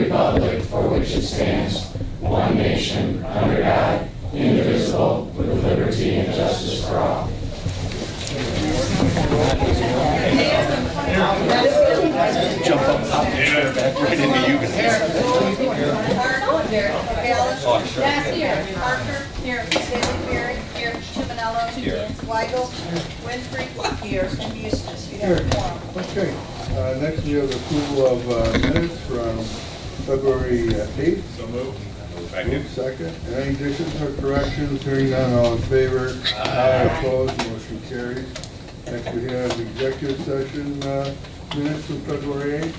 republic for which it stands, one nation, under God, indivisible, with liberty and justice for all. Jump up right into you. Parker. Here. Staley Berry. Here. Chiminello. Here. Weigel. Winfrey. Here. And Eustace. You have a quorum. Okay. Next we have the approval of minutes from February 8th. So moved. Move second. Any additions or corrections? Hearing none, all in favor? Aye. Opposed? Motion carries. Next we have executive session minutes from February 8th.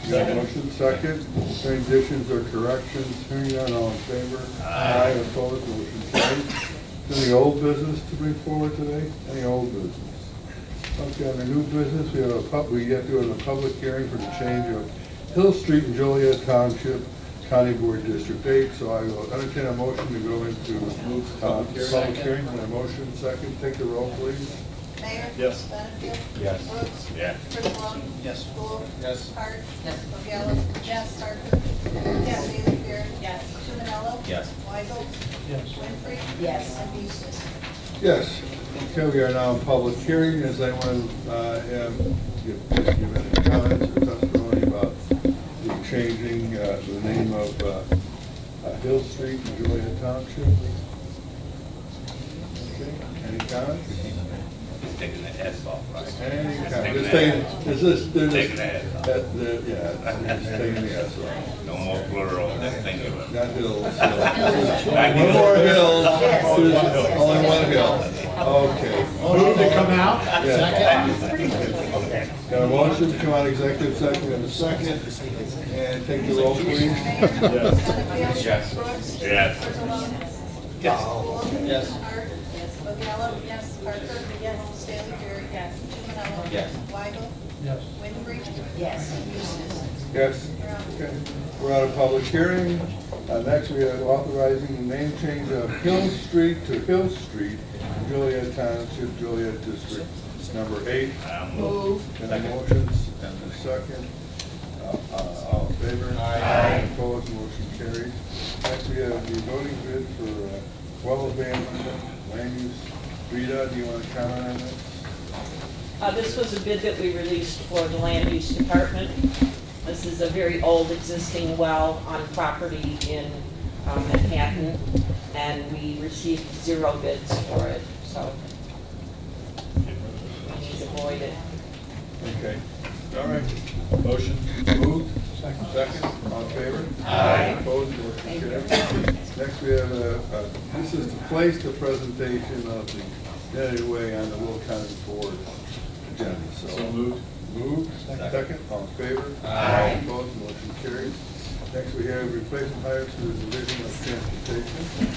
You got a motion second. Any additions or corrections? Hearing none, all in favor? Aye. Opposed? Motion carries. Any old business to bring forward today? Any old business? Okay, on the new business, we have we have to have a public hearing for the change of Hill Street in Joliet Township, County Board District 8. So I will entertain a motion to go into public hearing. A motion second. Take the roll, please. Mayor? Yes. Benfield? Yes. Brooks? Yeah. Griswold? Yes. Gould? Yes. Hart? Yes. O'Gallagher? Yes. Parker? Yes. Staley Berry? Yes. Chiminello? Yes. Weigel? Yes. Winfrey? Yes. And Eustace. Yes. Okay, we are now in public hearing. Does anyone give any comments or testimony about the changing the name of Hill Street in Joliet Township? Okay. Any comments? He's taking the S off, right? Any Taking comments? the Just taking- S. Is this? They're Taking just- the S off. Yeah, it's taking the S off. No more plural, just singular. Not hills. Not One hills. more hill. There's only one hill. Okay. Move to come out. Yeah. Got a motion to come out of executive session in a second. And take the roll, please. Benfield? Yes. Brooks? Yes. Griswold? Yes. Gould? Yes. Hart? Yes. O'Gallagher? Yes. Parker? Yes. Staley Berry? Yes. Chiminello? Yes. Weigel? Yes. Winfrey? Yes. And Eustace. Yes. Okay. We're out of public hearing. Next, we are authorizing the name change of Hill Street to Hill Street, Joliet Township, Joliet District number 8. Move. And the motions and the second. All in favor? Aye. Opposed? Motion carries. Next, we have the voting bid for well abandonment, land use. Rita, do you want to comment on this? This was a bid that we released for the land use department. This is a very old existing well on property in Manhattan, and we received 0 bids for it, so we need to avoid it. Okay. All right. Motion. Moved. Second. All in favor? Aye. Opposed? Motion carries. Next, we have this is to place the presentation of the United Way on the Will County Board agenda. So moved. Moved. Second. All in favor? Aye. Opposed? Motion carries. Next, we have replacement hires for the Division of Transportation.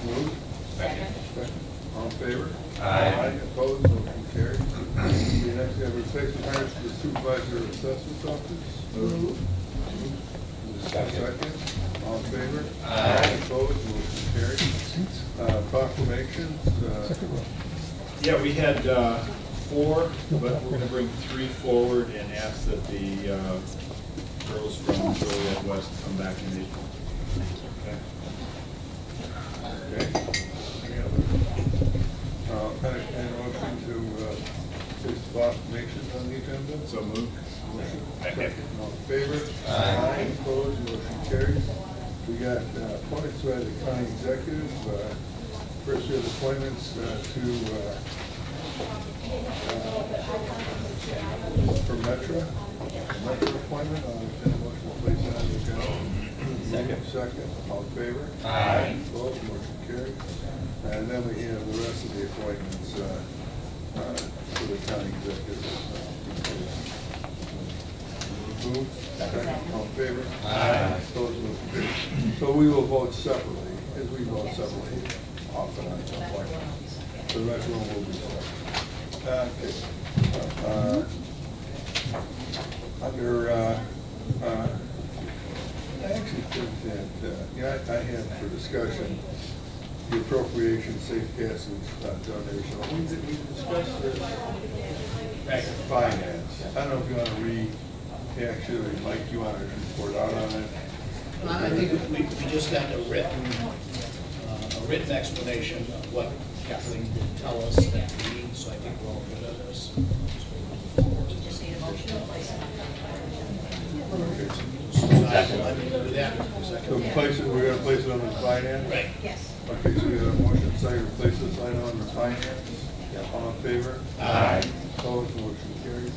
Moved. Second. Second. All in favor? Aye. Opposed? Motion carries. Next, we have replacement hires for the Supervisor of Assessment's Office. Moved. Second. All in favor? Aye. Opposed? Motion carries. Proclamations. Yeah, we had 4, but we're going to bring 3 forward and ask that the girls from Joliet West come back in April. Okay. Any motion to place proclamations on the agenda? So moved. Second. All in favor? Aye. Opposed? Motion carries. We got appointments by the county executive. First, we have appointments for Metro. Metro appointment. I'll entertain a motion to place that on the agenda. Second. Second. All in favor? Aye. Opposed? Motion carries. And then we have the rest of the appointments for the county executive. Moved. Second. All in favor? Aye. Opposed? Motion carries. So we will vote separately, as we vote separately often on appointments. The rest of them will be separate. Okay. Under, I actually think that, I had for discussion the appropriation safe passage donation. We discussed this back in finance. I don't know if you want to Actually, Mike, you want to report out on it? I think we just got a written explanation of what Kathleen did tell us at the meeting, so I think we're all good on this. You just need a motion to place it on So I'm going to do that. So place it, we're gonna place it under finance? Right. Yes. Okay, so we have a motion, second, to place this item under finance. All in favor? Aye. Opposed, motion carries.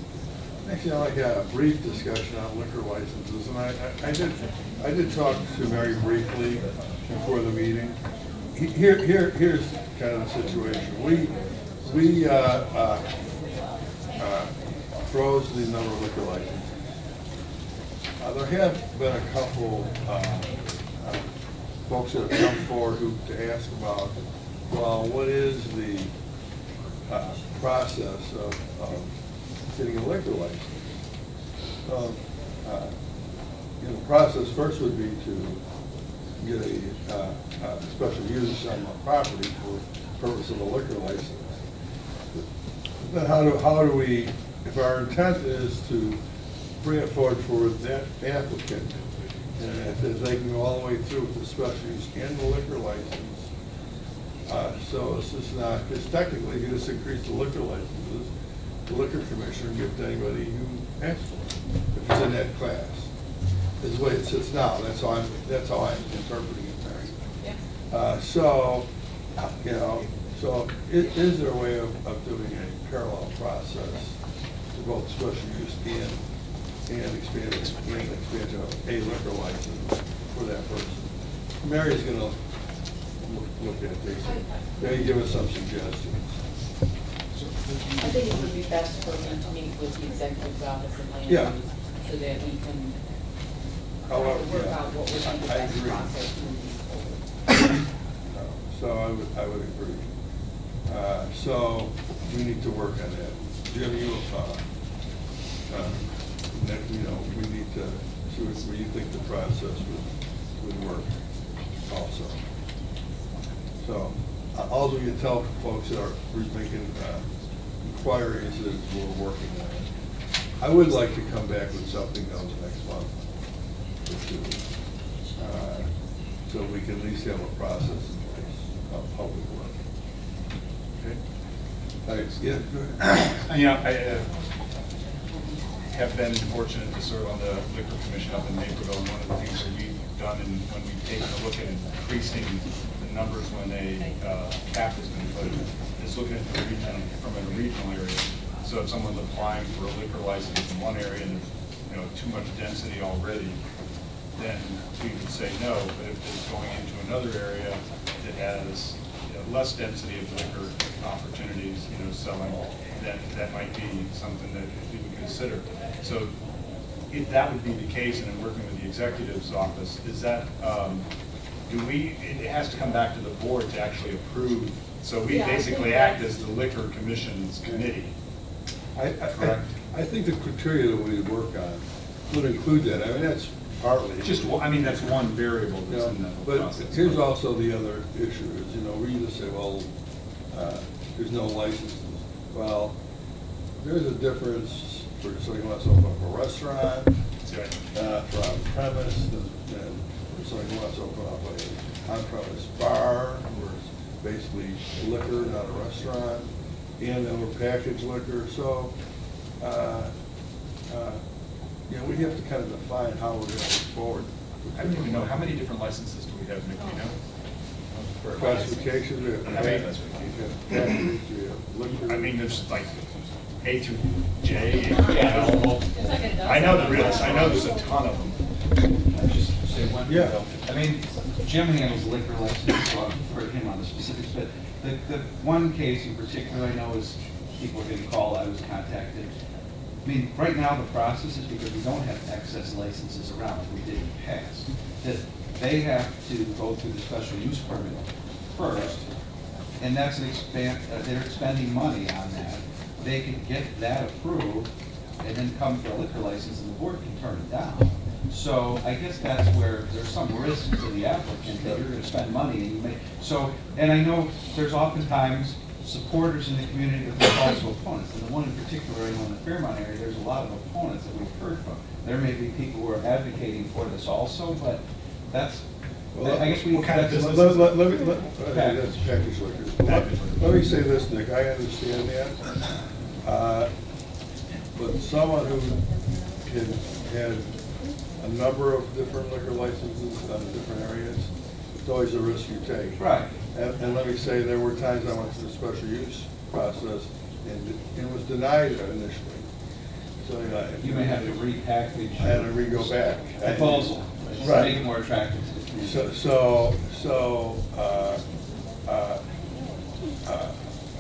Actually, I'd like to have a brief discussion on liquor licenses, and I did talk to Mary briefly before the meeting. Here's kind of the situation. We froze the number of liquor licenses. There have been a couple folks that have come forward to ask about, well, what is the process of getting a liquor license? The process first would be to get a special use on the property for purpose of a liquor license. Then how do we, if our intent is to bring it forward for that applicant, and if they can go all the way through with the special use and the liquor license, so it's just not, because technically you just increase the liquor licenses, the liquor commissioner can give it to anybody who asks for it, if it's in that class. Is the way it sits now. That's how I'm interpreting it, Mary. Yeah. So is there a way of doing a parallel process to both special use and expansion of a liquor license for that person? Mary's gonna look at this. Maybe give us some suggestions. I think it would be best for me to meet with the executive's office and land Yeah. use so that we can However, work out what would be the I best agree. process moving forward. So I would agree. So we need to work on that. Jim, we need to see where you think the process would work also. So all we can tell folks that are making inquiries is we're working on it. I would like to come back with something else next month or two, so we can at least have a process in place of how we work. Okay? Thanks. Yeah, go ahead. You know, I have been fortunate to serve on the Liquor Commission up in Naperville, and one of the things that we've done, and when we've taken a look at increasing the numbers when a cap has been put, is looking at the region from a regional area. So if someone's applying for a liquor license in one area and there's too much density already, then we would say no. But if it's going into another area that has less density of liquor opportunities, selling, then that might be something that we would consider. So if that would be the case, and in working with the executive's office, is that, it has to come back to the board to actually approve. So we basically act as the Liquor Commission's committee. I think the criteria that we work on would include that. I mean, that's partly. Just, that's one variable that's in the but process. here's also the other issue is, we either say, well, there's no licenses. Well, there's a difference for somebody who wants to open up a restaurant, for on-premise, and for somebody who wants to open up an on-premise bar, where it's basically liquor, not a restaurant, and then we're packaged liquor. So, we have to kind of define how we're going to move forward. I don't even know, how many different licenses do we have, Nick, do you know? Classifications, we have packages, we have liquor. There's like A through J, A through L. I know there's a ton of them. Just say one. Yeah. Jim handles liquor license, so I'll defer to him on the specifics, but the one case in particular I know is people are getting called, I was contacted. Right now the process is, because we don't have excess licenses around like we did in the past, that they have to go through the special use permit first, and that's they're expending money on that. They can get that approved and then come for a liquor license, and the board can turn it down. So I guess that's where there's some risk to the applicant that you're going to spend money and you may. So, and I know there's oftentimes supporters in the community, but there's also opponents. And the one in particular, in the Fairmont area, there's a lot of opponents that we've heard from. There may be people who are advocating for this also, but that's, I guess we. What kind of business? That's package liquor. Let me say this, Nick, I understand that. But someone who had a number of different liquor licenses on different areas, it's always a risk you take. Right. And let me say, there were times I went through the special use process, and it was denied initially. So You may have to repackage. I had to re-go back. Proposal, Right. make it more attractive to the community.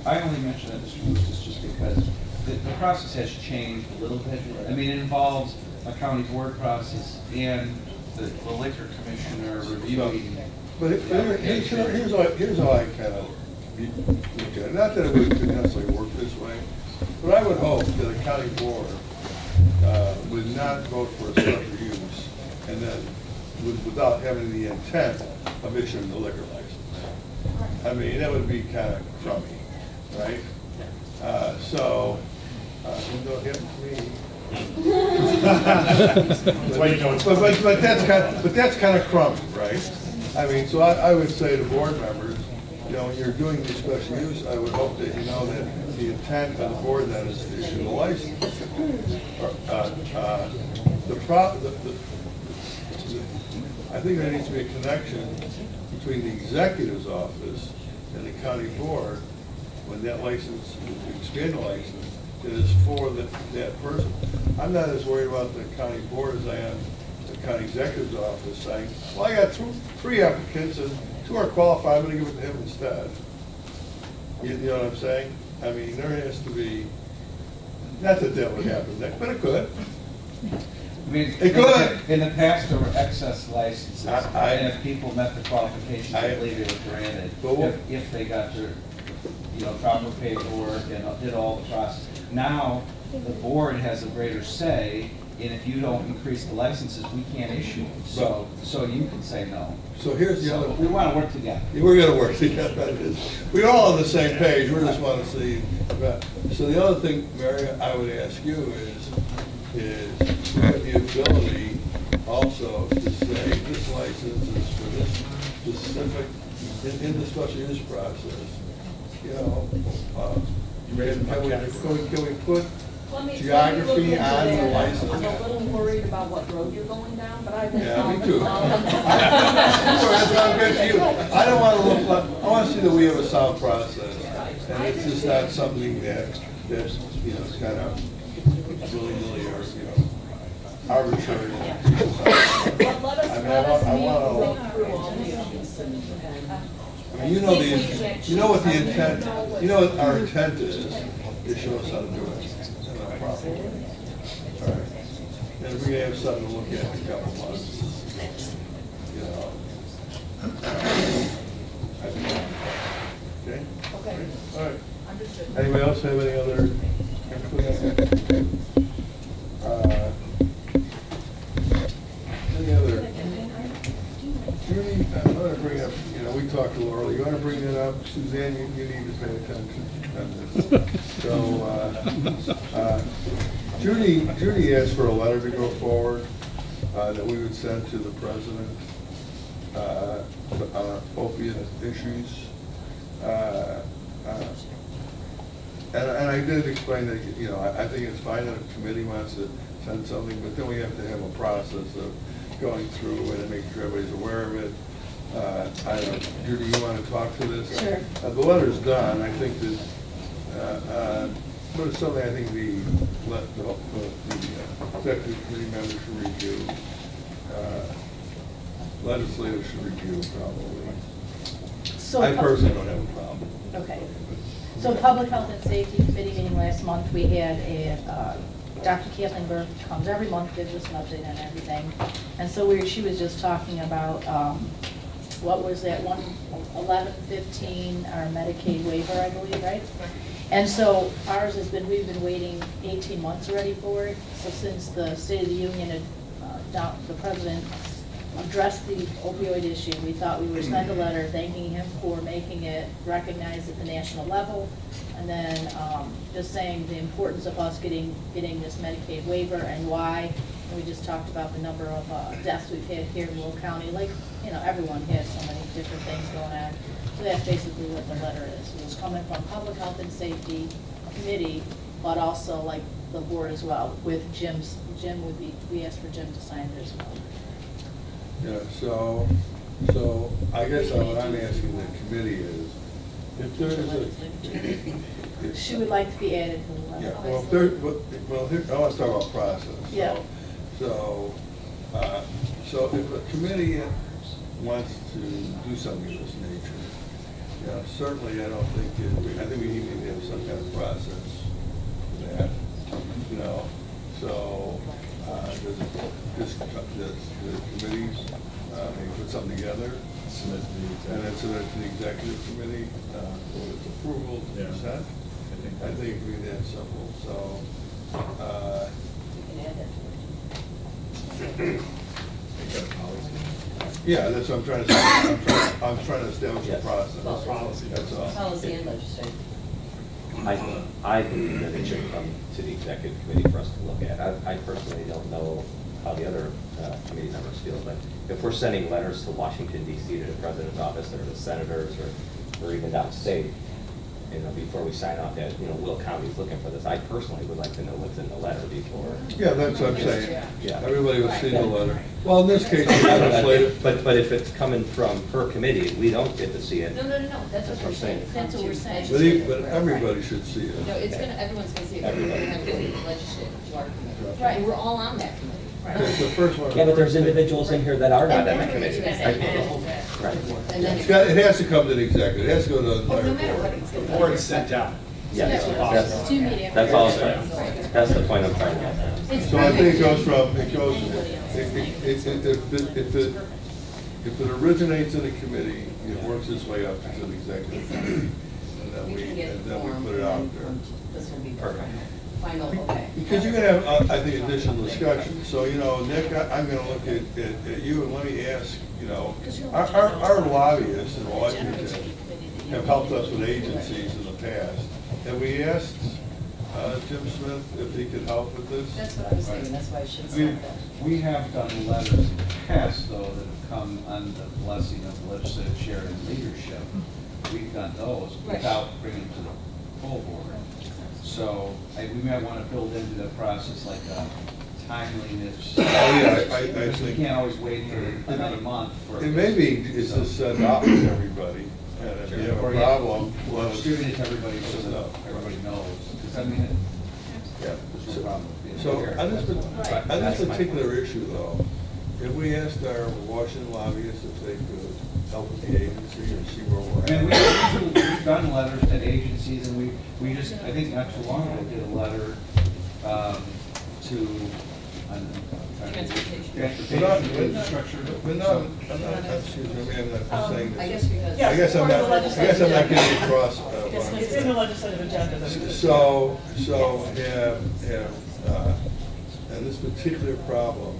I only mention that, Mr. Lucas, just because the process has changed a little bit. I mean, it involves a county board process and the liquor commissioner reviewing. But here's how I kind of look at it. Not that it would necessarily work this way, but I would hope that a county board would not vote for a special use and then without having the intent of issuing the liquor license. I mean, that would be kind of crummy, right? Don't hit me. But that's kind of crummy, right? I mean, so I would say to board members, you know, when you're doing these special use, I would hope that you know that the intent of the board then is to issue the license. I think there needs to be a connection between the executive's office and the county board when that license, the expand license, is for that person. I'm not as worried about the county board as I am the county executive's office saying, well, I got three applicants and 2 are qualified, I'm going to give it to him instead. You know what I'm saying? I mean, there has to be, not that that would happen, but it could. I mean, It could. In the past, there were excess licenses, and if people met the qualifications, I I- believe they were granted. But If they got their, proper paperwork and did all the process. Now, the board has a greater say, and if you don't increase the licenses, we can't issue them. So you can say no. So here's the So other. we want to work together. We're going to work together. We're all on the same page, we just want to see. So the other thing, Mary, I would ask you is you have the ability also to say this license is for this specific, in the special use process, can we put Let me geography look into on the that. license? I'm a little worried about what road you're going down, but I've been. Yeah, me too. That's what I'm good to you. I don't want to look like, I want to see that we have a sound process. And it's just not something that's kind of willy-nilly or, arbitrary. But let us I meet, wanna- go through all the issues and. I mean, what the intent, what our intent is to show us how to do it. Properly. All right. And if we have something to look at in a couple months, Okay? Okay, All right. understood. Anybody else have any other input? Any other? Judy, I'm going to bring up, we talked a little earlier. You want to bring that up? Suzanne, you need to pay attention on this. So, Judy asked for a letter to go forward that we would send to the president on opiate issues. And I did explain that, I think it's fine that a committee wants to send something, but then we have to have a process of going through it and making sure everybody's aware of it. I don't know, Judy, you want to talk to this? Sure. The letter's done. I think that, but it's something I think the executive committee members should review. Legislators should review probably. So, I personally don't have a problem. okay. So Public Health and Safety Committee meeting last month, we had Dr. Kathleen Burke comes every month, gives us an update on everything. And so she was just talking about, what was that, 1115, our Medicaid waiver, I believe, right? And so ours has been, we've been waiting 18 months already for it. So since the State of the Union, the president address the opioid issue. We thought we would send a letter thanking him for making it recognized at the national level, and then just saying the importance of us getting this Medicaid waiver and why. And we just talked about the number of deaths we've had here in Will County. Like, you know, everyone has so many different things going on. So that's basically what the letter is. It was coming from Public Health and Safety Committee, but also like the board as well, with Jim would be, we asked for Jim to sign it as well. Yeah, so I guess what I'm asking the committee is, if there is a... She would like to be added to the letter. Yeah, well, if there, well, here, I want to talk about process. Yeah. So if a committee wants to do something of this nature, yeah, certainly I don't think I think we need to have some kind of process for that, you know. So does the committees maybe put something together and then submit it to the executive committee for its approval to consent? I think it would be that simple. So. You can add that to it. Yeah, that's what I'm trying to say. I'm trying to establish a process. Policy. That's all. Policy and legislation. I believe that it should come to the executive committee for us to look at. I personally don't know how the other committee members feel, but if we're sending letters to Washington DC to the president's office or the senators or even downstate, you know, before we sign off that, you know, Will County's looking for this, I personally would like to know what's in the letter before. Yeah, that's what I'm saying. Yeah. Everybody will see the letter. Well, in this case, the legislative. But if it's coming from her committee, we don't get to see it. No, that's what we're saying. That's what we're saying. But everybody should see it. No, everyone's gonna see it, we're gonna have to go to the legislative, to our committee. Right. And we're all on that committee. That's the first one. Yeah, but there's individuals in here that are not on the committee. Right. And then It has to come to the executive. It has to go to the no entire matter what, board. it's The gonna. board is sent out. Yeah, It's two meetings. that's all I'm trying, that's the point I'm trying to get at. So I think it goes from, if it originates in a committee, it works its way up to the executive committee, and We can get the then form. we put it out there. This will be perfect. Final, okay. Because you're gonna have, I think, additional discussion. So, you know, Nick, I'm gonna look at you and let me ask, you know, our lobbyists in Washington have helped us with agencies in the past. Have we asked Jim Smith if he could help with this? That's what I was thinking, that's why I should I mean, start that. we have done letters in the past, though, that have come on the blessing of the legislative chair and leadership. We've done those Right. without bringing to the full board. So we might want to build into the process like a timeliness. Oh, yeah, I Because we think, can't always wait for another month for. it may be, it's just sent out to everybody, and if you have a problem, Well, well, distribute it to everybody so that everybody knows. Because I mean, yeah. there's no problem with being So aware. on this particular issue, though, if we asked our Washington lobbyists if they could help with the agency or see where we're And at. we've done letters to agencies, and we just, I think not too long ago, did a letter to. Transportation. But Infrastructure. But no, I'm not, excuse me, I'm not saying I this. guess because. I guess I'm not getting across. It's in the legislative agenda. So and this particular problem,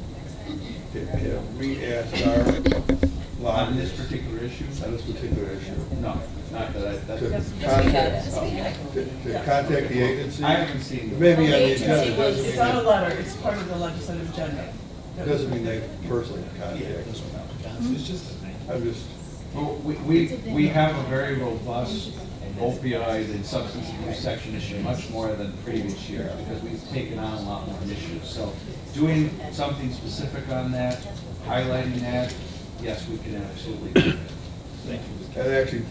have we asked our On this lobbyists particular issue? on this particular issue No, not that I, to that's. to contact the agency? I haven't seen. Maybe on the Agency agenda, was, doesn't it's on a mean, letter, it's part of the legislative agenda. doesn't mean they personally contact. It's just. I'm just, Well, we have a very robust opioid and substance abuse section issue, much more than previous years, because we've taken on a lot more initiatives. So doing something specific on that, highlighting that, yes, we can absolutely do that. and actually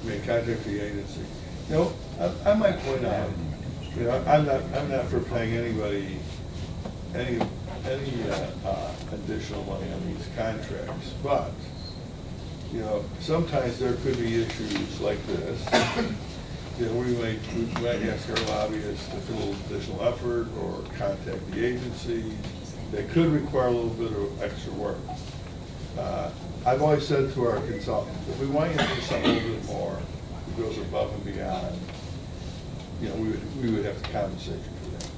may contact the agency. You know, I might point out, you know, I'm not for paying anybody any additional money on these contracts, but, you know, sometimes there could be issues like this. You know, we might ask our lobbyists to do a little additional effort or contact the agencies. They could require a little bit of extra work. I've always said to our consultants, if we want you to do something a little bit more, that goes above and beyond, you know, we would have to compensate you for that.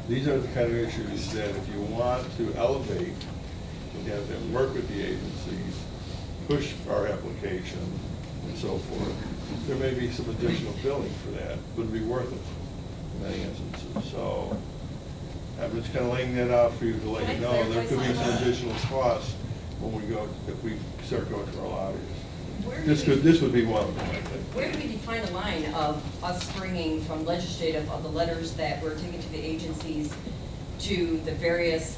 These are the kind of issues that if you want to elevate we have them work with the agencies, push our application, and so forth. There may be some additional billing for that, but it'd be worth it in many instances. So I'm just kind of laying that out for you to let you know. There could be some additional costs when we go, if we start going to our lobbyists. This would be one of them, I think. Where do we define the line of us bringing from legislative of the letters that were taken to the agencies to the various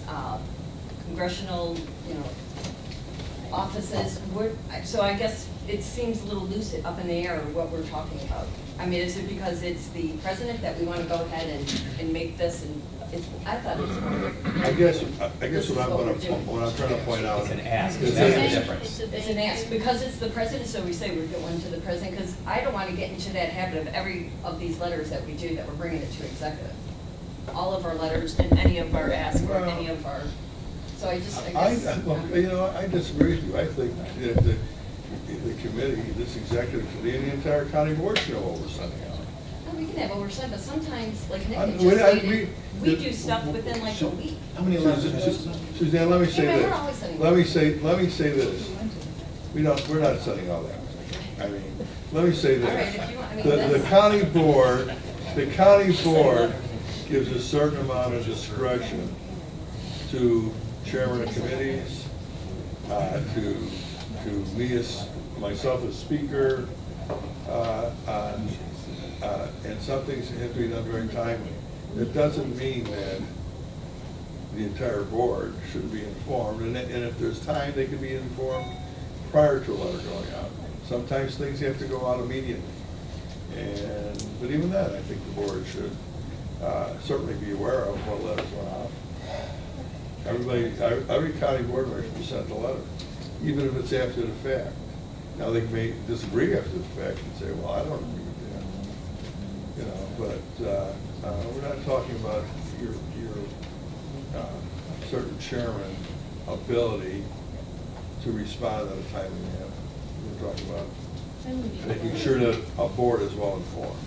congressional, offices? So I guess it seems a little loose up in the air what we're talking about. I mean, is it because it's the president that we want to go ahead and make this, and I thought it was more. I guess what I'm trying to point out. It's an ask, is that's that- the difference. It's an ask, because it's the president, so we say we're going to the president, because I don't want to get into that habit of every of these letters that we do, that we're bringing it to executive. All of our letters and any of our asks or any of our, so I guess. I disagree with you. I think that the committee, this executive committee, and the entire county board should know what we're sending out. We can have oversight, but sometimes, like Nick had We just stated, we do stuff within like a week. How many letters? Suzanne, let me say We're this. always sending Let me say this. We're not sending all that. I mean, let me say All right, this. if you want, I mean, The that's. county board gives a certain amount of discretion to chairman of committees, to me as, myself as speaker, and some things have to be done very timely. It doesn't mean that the entire board should be informed, and if there's time, they can be informed prior to a letter going out. Sometimes things have to go out immediately, but even then, I think the board should certainly be aware of what letters went out. Every county board member should be sent a letter, even if it's after the fact. Now, they may disagree after the fact and say, well, I don't agree with that. But we're not talking about your certain chairman ability to respond in a timely manner. We're talking about making sure that a board is well informed.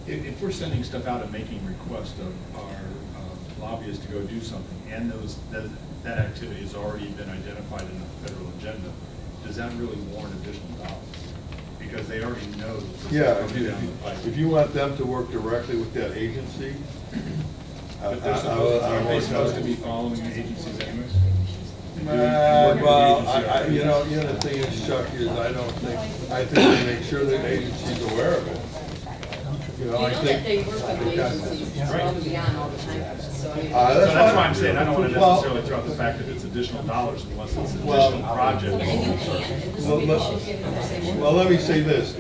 If we're sending stuff out and making requests of our lobbyists to go do something, and that activity has already been identified in the federal agenda, does that really warrant additional dollars? Because they already know that this is coming down the pipe. If you want them to work directly with that agency, But aren't they supposed to be following the agencies anyways? The thing is, Chuck, is I think they make sure that the agency's aware of it. You know that they work with the agencies above and beyond all the time for this, so I mean. So that's why I'm saying, I don't want to necessarily throw out the fact that it's additional dollars unless it's an additional project. And you can't, and this we should give them the same. Well, let me say this.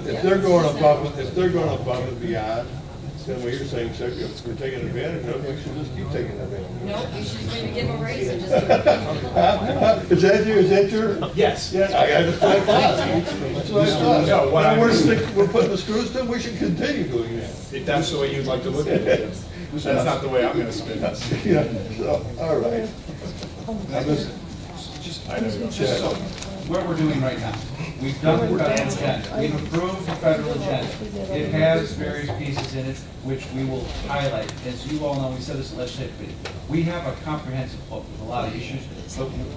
If they're going above and beyond, then what you're saying, Chuck, if we're taking advantage of it, we should just keep taking advantage of it. No, we should maybe give them a raise and just give them. Is that your? Yes. Yeah, that's what I thought. That's what I No, what thought. I'm- We're putting the screws to it, we should continue doing that. If that's the way you'd like to look at it, that's not the way I'm going to spin this. Yeah, so, all right. Now, listen, I know. Just so, what we're doing right now, we've done the federal agenda, we've approved the federal agenda. It has various pieces in it which we will highlight. As you all know, we said this in legislative committee, we have a comprehensive book with a lot of issues, but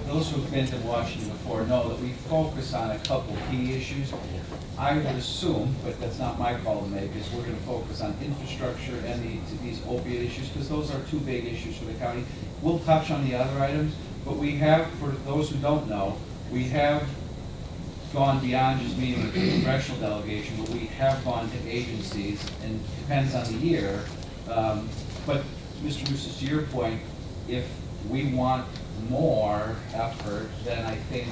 those who've been to Washington before know that we focus on a couple key issues. I would assume, but that's not my call to make, is we're gonna focus on infrastructure and these opiate issues, because those are two big issues for the county. We'll touch on the other items, but we have, for those who don't know, we have gone beyond just meeting with the congressional delegation, but we have gone to agencies, and it depends on the year. But, Mr. Mooses, to your point, if we want more effort, then I think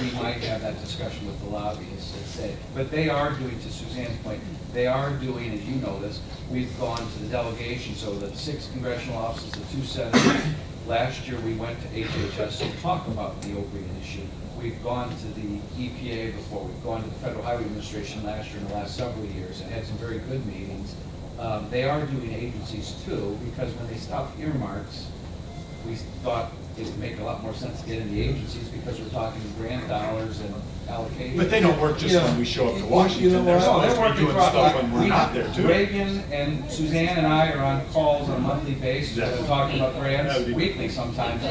we might have that discussion with the lobbyists and say, but they are doing, to Suzanne's point, they are doing, as you know this, we've gone to the delegation, so the 6 congressional offices, the 2 senators. Last year, we went to HHS to talk about the opioid issue. We've gone to the EPA before. We've gone to the Federal Highway Administration last year and the last several years and had some very good meetings. They are doing agencies too, because when they stop earmarks, we thought it would make a lot more sense to get in the agencies because we're talking grant dollars and allocation. But they don't work just when we show up to Washington. They're No, supposed they're to be working doing stuff when we're not there too. Reagan and Suzanne and I are on calls on a monthly basis, we're talking about grants weekly sometimes.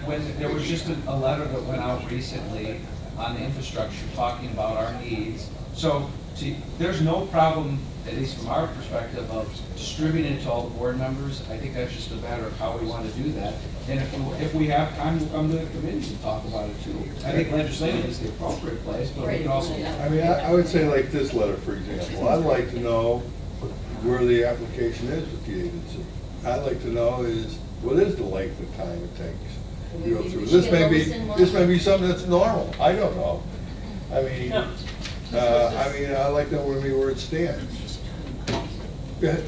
When there was just a letter that went out recently on the infrastructure talking about our needs. So, see, there's no problem, at least from our perspective, of distributing it to all the board members. I think that's just a matter of how we want to do that. And if we have time, we'll come to the committee and talk about it too. I think legislative is the appropriate place, but we can also. I mean, I would say like this letter, for example, I'd like to know where the application is with the agency. I'd like to know what is the length of time it takes to go through. This may be something that's normal, I don't know. I mean, I like to know where it stands. Go ahead.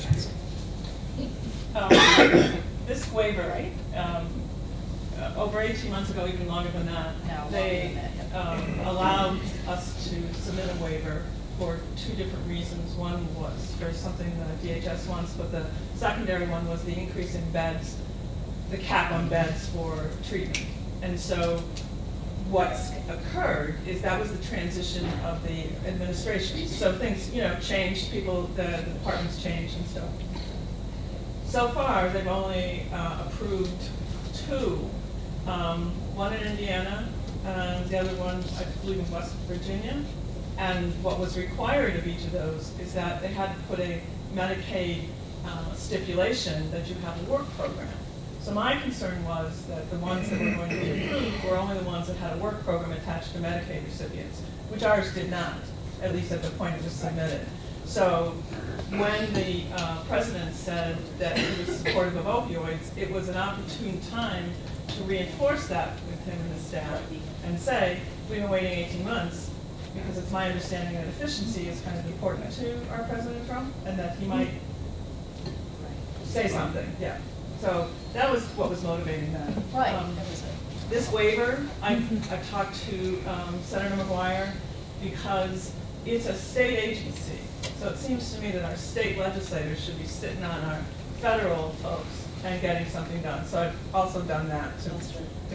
This waiver, over 18 months ago, even longer than that, they allowed us to submit a waiver for two different reasons. One was for something the DHS wants, but the secondary one was the increase in beds, the cap on beds for treatment. And so what's occurred is that was the transition of the administration. So things, changed, the departments changed and stuff. So far, they've only approved two, one in Indiana, and the other one, I believe, in West Virginia. And what was required of each of those is that they had to put a Medicaid stipulation that you have a work program. So my concern was that the ones that were going to be approved were only the ones that had a work program attached to Medicaid recipients, which ours did not, at least at the point it was submitted. So when the president said that he was supportive of opioids, it was an opportune time to reinforce that with him and his staff and say, we've been waiting 18 months because it's my understanding that efficiency is kind of important to our President Trump and that he might say something, yeah. So that was what was motivating that. Right. This waiver, I've talked to Senator McGuire because it's a state agency. So it seems to me that our state legislators should be sitting on our federal folks and getting something done. So I've also done that to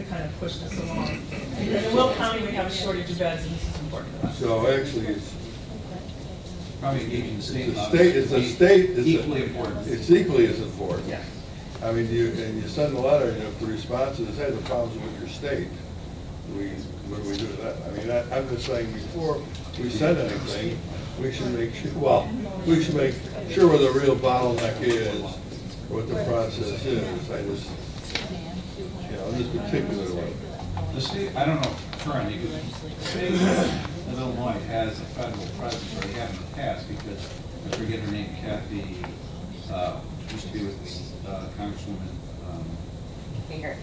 kind of push this along. Because in Will County, we have a shortage of beds, and this is important to us. So actually, it's Probably engaging the state. equally important. It's equally as important. Yeah. I mean, you send a letter, and if the response is, hey, the problems with your state, what do we do with that? I mean, I'm just saying, before we send anything, we should make sure, we should make sure where the real bottleneck is, what the process is. I just, in this particular one. The state, I don't know currently, but the state of Illinois has a federal presence, or they have in the past, because I forget her name, Kathy, used to be with Congresswoman Finger.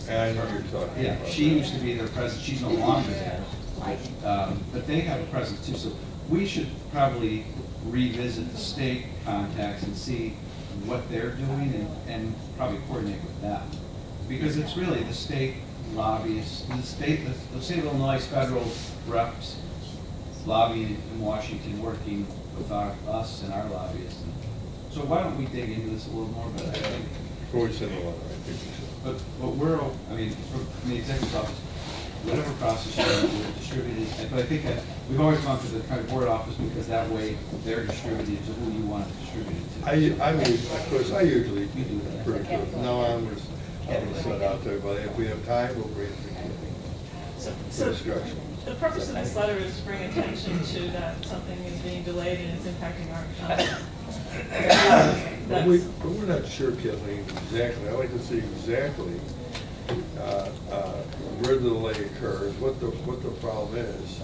And I know you're talking Yeah, about she that. used to be their president. She's no longer there. But they have a presence too. So we should probably revisit the state contacts and see what they're doing and probably coordinate with them. Because it's really the state lobbyists, the state of Illinois federal reps lobbying in Washington, working with us and our lobbyists. So why don't we dig into this a little more? But I think Before we send a letter, I think we should. But I mean, from the executive office, whatever process you're distributed, but I think that we've always gone through the kind of board office because that way they're distributed to who you want to distribute it to. I mean, of course, I usually do that pretty good. No, I'm going to set out there, but if we have time, we'll bring it to the committee. So Discussion. the purpose of this letter is to bring attention to that something is being delayed and it's impacting our economy. But we're not sure, Kathleen, exactly. I'd like to see exactly where the delay occurs, what the problem is,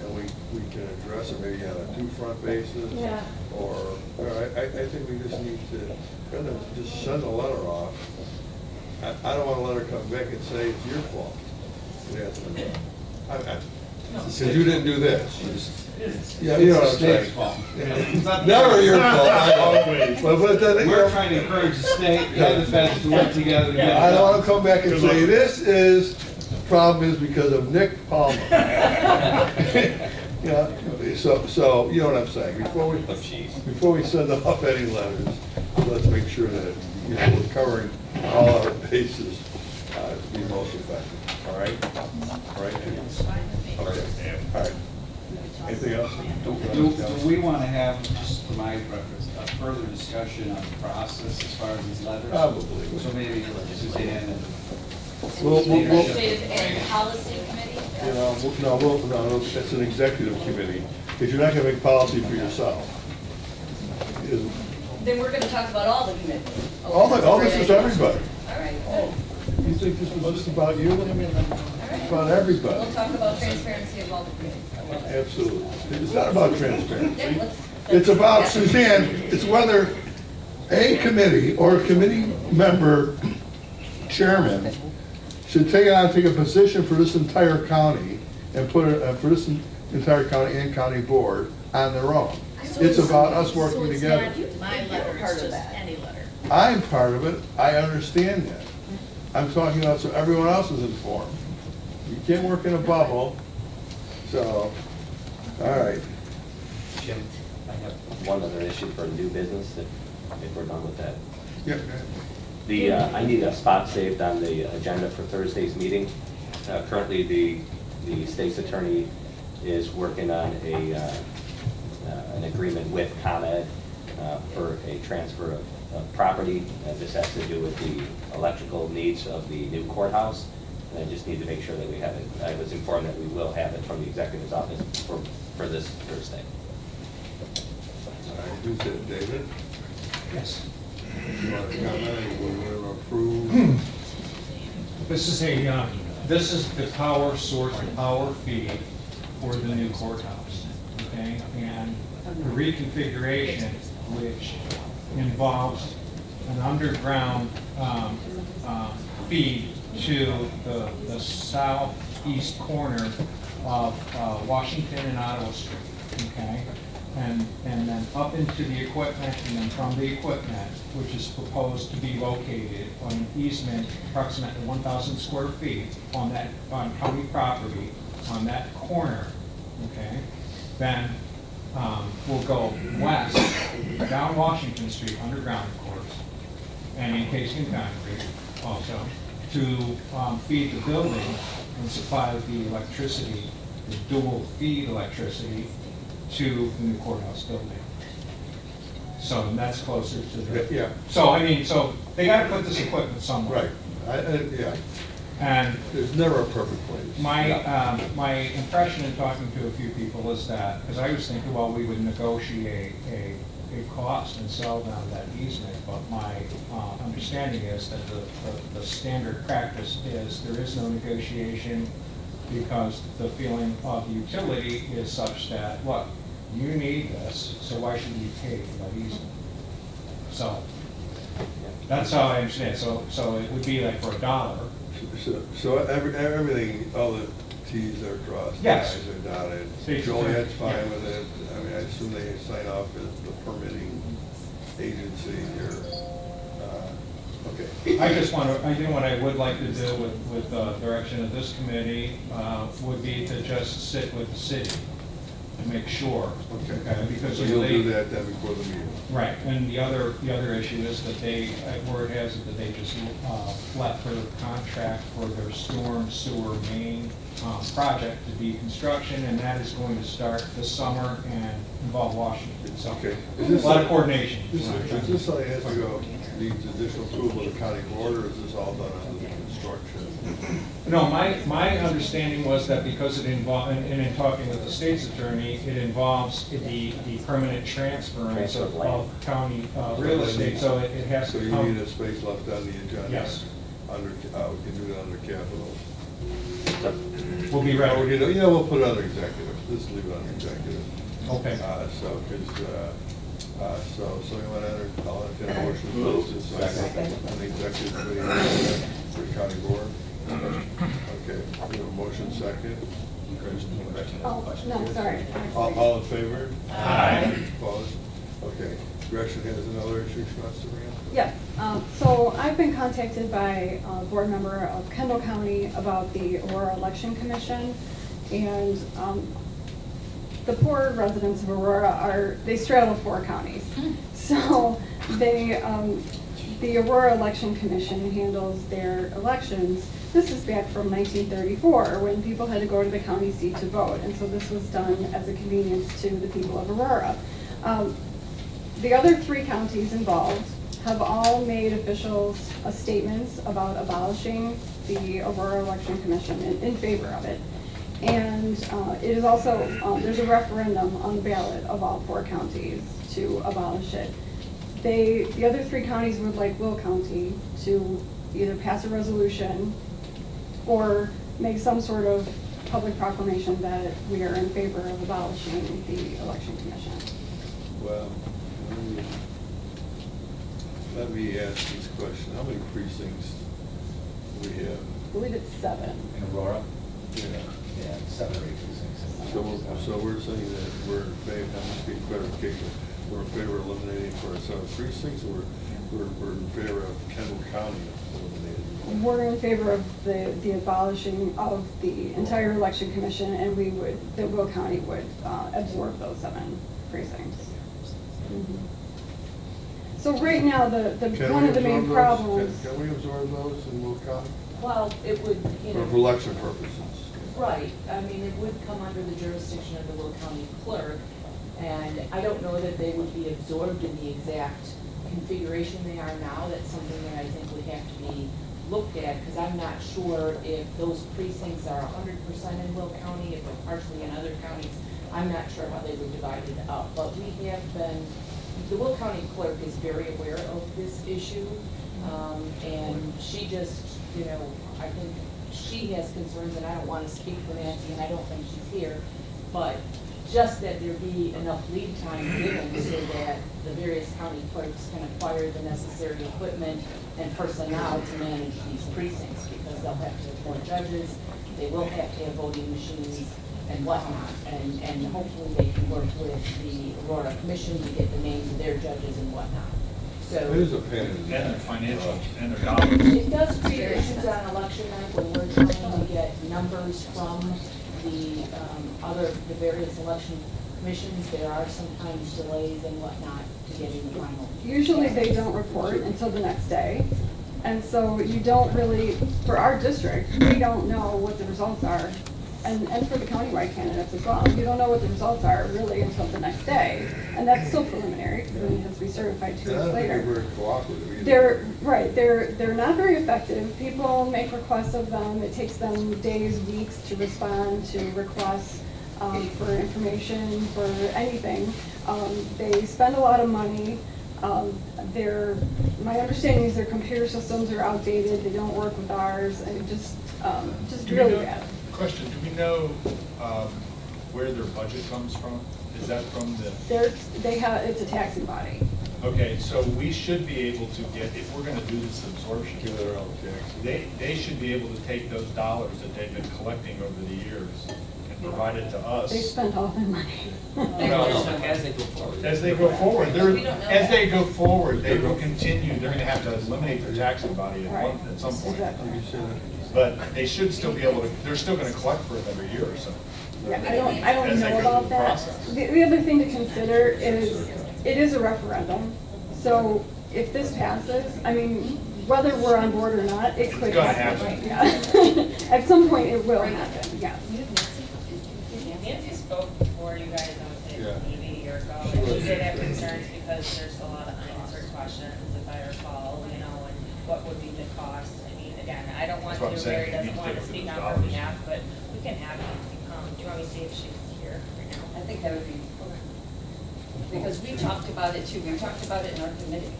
and we can address it maybe on a two-front basis. Yeah. Or I think we just need to kind of just send a letter off. I don't want a letter come back and say it's your fault. Because you didn't do this. Yeah, you know what I'm saying. It's Never your fault. But then, we're trying to encourage the state and the feds to work together to get it I don't want done. to come back and say the problem is because of Nick Palmer. So you know what I'm saying. Before we send off any letters, let's make sure that we're covering all our bases to be most effective. All right? All right? Okay. All right. Anything else? Do we want to have, just for my preference, a further discussion on the process as far as these letters? Probably. So maybe Suzanne and We'll- Administrative and policy committee? You know, no, it's an executive committee, because you're not gonna make policy for yourself. Then we're gonna talk about all the committees. All this is everybody. All right, good. You think this was just about you? All right. It's about everybody. We'll talk about transparency of all the committees. I love it. Absolutely. It's not about transparency. Yeah, let's- It's about, Suzanne, it's whether a committee or a committee member, chairman, should take a position for this entire county and put it, for this entire county and county board on their own. It's about us working together. My letter, it's just any letter. I'm part of it, I understand that. I'm talking about so everyone else is informed. You can't work in a bubble, so, all right. Jim, I have one other issue for new business, if we're done with that. Yeah. I need a spot saved on the agenda for Thursday's meeting. Currently, the state's attorney is working on an agreement with ComEd for a transfer of property. This has to do with the electrical needs of the new courthouse. And I just need to make sure that we have it. I was informed that we will have it from the executive's office for this Thursday. All right, who's it, David? Yes. You want to comment, we want to approve? This is the power source, the power feed for the new courthouse, okay? And the reconfiguration, which involves an underground feed to the southeast corner of Washington and Ottawa Street, okay? And then up into the equipment, and then from the equipment, which is proposed to be located on an easement approximately 1,000 square feet on county property, on that corner, okay? Then we'll go west, down Washington Street, underground of course, and encased in concrete also, to feed the building and supply the electricity, the dual feed electricity to the new courthouse building. So that's closer to the... Yeah. So, I mean, so they gotta put this equipment somewhere. Right, yeah. And there's never a perfect place. my impression in talking to a few people is that, because I was thinking, well, we would negotiate a cost and sell down that easement, but my understanding is that the standard practice is there is no negotiation, because the feeling of utility is such that, look, you need this, so why should we pay for that easement? So that's how I understand. So it would be like for $1. So everything, all the Ts are crossed, the Yes. Is are dotted. State Joliet's fine yeah. with it. I mean, I assume they sign off as the permitting agency here. Okay. What I would like to do with the direction of this committee would be to just sit with the city to make sure. Okay. Because so you'll do that then before the meeting. Right, and the other issue is that they, word has it that they just let for the contract for their storm sewer main project to be construction, and that is going to start this summer and involve Washington. So Okay. a lot of coordination. Is this something that has to go, needs additional approval of the county board, or is this all done under the construction? No, my understanding was that because it involved, and in talking with the state's attorney, it involves the permanent transference of county real estate, so it has to come. So you need a space left on the agenda? Yes. Under, we can do it under capital. We'll be ready. Yeah, we'll put it under executive. Let's leave it under executive. Okay. So you want to, I'll entertain a motion to close this on the executive committee for county board. Okay, we have a motion second. Oh, no, sorry. All in favor? Aye. Opposed? Okay. Gretchen has another issue she wants to bring up? Yeah, so I've been contacted by a board member of Kendall County about the Aurora Election Commission, and the poor residents of Aurora they straddle 4 counties. So they the Aurora Election Commission handles their elections. This is back from 1934, when people had to go to the county seat to vote, and so this was done as a convenience to the people of Aurora. The other 3 counties involved have all made official statements about abolishing the Aurora Election Commission in favor of it. And it is also, there's a referendum on the ballot of all 4 counties to abolish it. The other 3 counties would like Will County to either pass a resolution or make some sort of public proclamation that we are in favor of abolishing the election commission. Well, let me ask this question. How many precincts do we have? I believe it's 7. In Aurora? Yeah. Yeah, 7 or 8 precincts. So we're saying that we're in favor, that must be clarification, we're in favor of eliminating for our 7 precincts, or we're in favor of Kendall County eliminating? We're in favor of the abolishing of the entire election commission, and that Will County would absorb those 7 precincts. Mhm. So right now, one of the main problems. Can we absorb those in Will County? Well, it would, you know. For election purposes? Right, I mean, it would come under the jurisdiction of the Will County clerk, and I don't know that they would be absorbed in the exact configuration they are now. That's something that I think would have to be looked at, because I'm not sure if those precincts are 100% in Will County, if they're partially in other counties. I'm not sure how they were divided up, but we have been, the Will County clerk is very aware of this issue, and she just, you know, I think she has concerns, and I don't want to speak for Nancy, and I don't think she's here, but just that there be enough lead time given so that the various county clerks can acquire the necessary equipment and personnel to manage these precincts, because they'll have to appoint judges, they will have to have voting machines and whatnot, and hopefully they can work with the Aurora Commission to get the names of their judges and whatnot. So It is a pain. And their financial, and their dollars. it does create issues on election night when we're trying to get numbers from the various election commissions. There are sometimes delays and whatnot to getting the final. Usually they don't report until the next day. And so you don't really, for our district, we don't know what the results are. And for the countywide candidates as well, you don't know what the results are really until the next day. And that's still preliminary, because it has to be certified 2 weeks later. They're very cooperative either. They're not very effective. People make requests of them. It takes them days, weeks to respond to requests for information, for anything. They spend a lot of money. My understanding is their computer systems are outdated. They don't work with ours, and just really bad. Question, do we know where their budget comes from? Is that from the? It's a taxing body. Okay, so we should be able to get, if we're gonna do this absorption, Give their own tax. they should be able to take those dollars that they've been collecting over the years and provide it to us. They spent all their money. As they go forward. As they go forward, they will continue, they're gonna have to eliminate their taxing body at some point. Exactly. But they should still be able to, they're still gonna collect for it every year or so. Yeah, I don't As they know go about through the that. process. The other thing to consider is, it is a referendum. So if this passes, I mean, whether we're on board or not, it could gonna happen. Yeah. At some point, it will happen, yes. Nancy spoke before you guys, I would say maybe a year ago, and she did have concerns because there's a lot of unanswered questions, if I recall, you know, and what would be the cost. I mean, again, I don't want to, Mary doesn't want to speak on her behalf, but we can have Nancy come. Do you want me to see if she's here right now? I think that would be, because we talked about it too, we talked about it in our committee.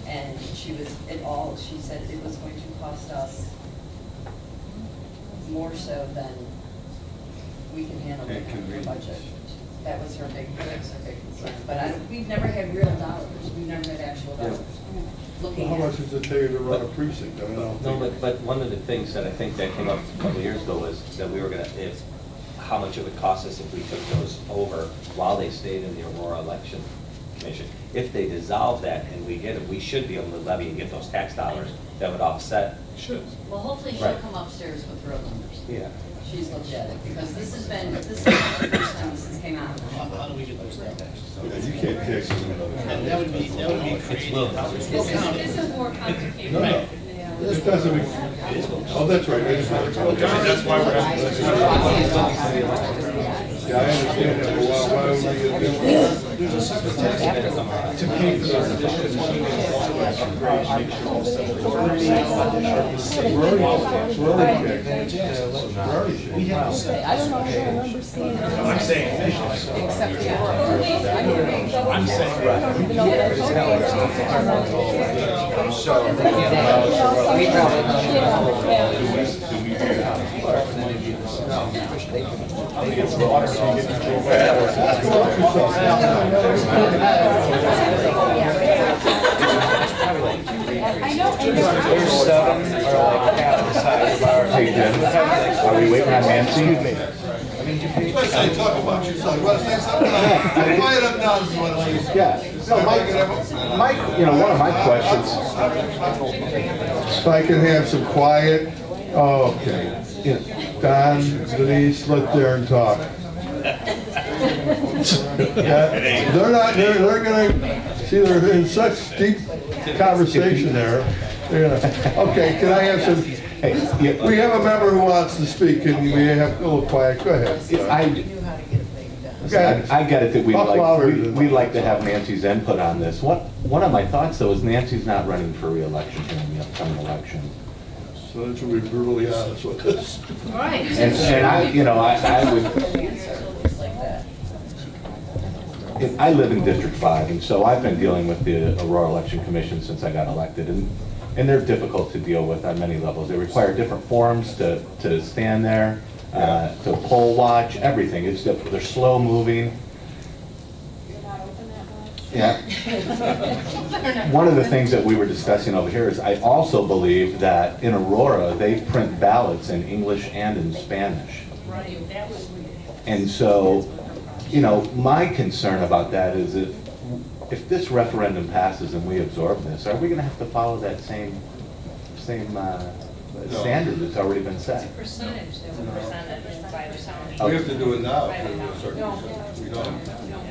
And she said it was going to cost us more so than we can handle it in our budget. That was her big concern. But we've never had real dollars, we've never had actual dollars. How much does it take to run a precinct? I don't know. No, but one of the things that I think that came up a couple of years ago was that we were gonna, how much it would cost us if we took those over while they stayed in the Aurora Election Commission. If they dissolve that and we get it, we should be able to levy and get those tax dollars that would offset. Should. Well, hopefully she'll come upstairs with real numbers. Yeah. she's looked at it, because this is not the first time this has came out. How do we get those numbers? Yeah, you can't tax them another And county. that would be creative. This is more complicated. No, no. This doesn't, oh, that's right. That's why we're having this. Yeah, I understand that, but why would we get different? There's a separate tax to pay for those additions. We have to say. I don't know if I remember seeing it. I'm saying officially. Except for I'm saying. Hey, Jim, are we waiting on Nancy? Talk about yourself. You want to say something? Quiet up now. Yeah. No, Mike, one of my questions. If I can have some quiet, okay. Don, Denise, let Darren talk. They're gonna, see, they're in such deep conversation there. Okay, can I have some, we have a member who wants to speak, and we have a little quiet, go ahead. I get it that we'd like to have Nancy's input on this. One of my thoughts, though, is Nancy's not running for re-election in the upcoming election. So that should be brutally honest with us. Right. And I would, I live in District 5, and so I've been dealing with the Aurora Election Commission since I got elected, and they're difficult to deal with on many levels. They require different forms to stand there, to poll watch, everything. They're slow moving. Yeah. One of the things that we were discussing over here is I also believe that in Aurora, they print ballots in English and in Spanish. Right, that was weird. And so, my concern about that is if this referendum passes and we absorb this, are we going to have to follow that same standard that's already been set? Percentage that we presented by the county. We have to do it now. We don't.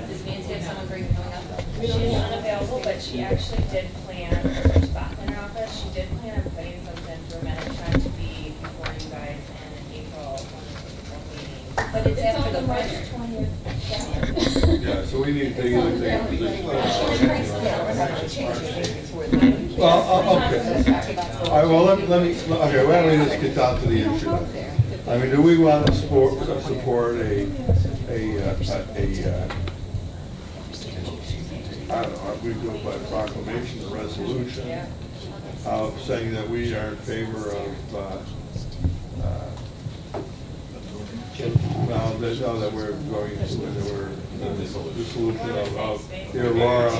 Does Nancy have someone bring coming up? She's unavailable, but she actually did plan, her spot in her office, she did plan on putting something for Medicare to be before you guys in April, meeting. But it's after the budget. Yeah, so we need to take a Well, okay. All right, well, let me, okay, why don't we just get down to the issue then? I mean, do we want to support I don't know, we do it by proclamation, a resolution, saying that we are in favor of, that we're going to, the solution of the Aurora.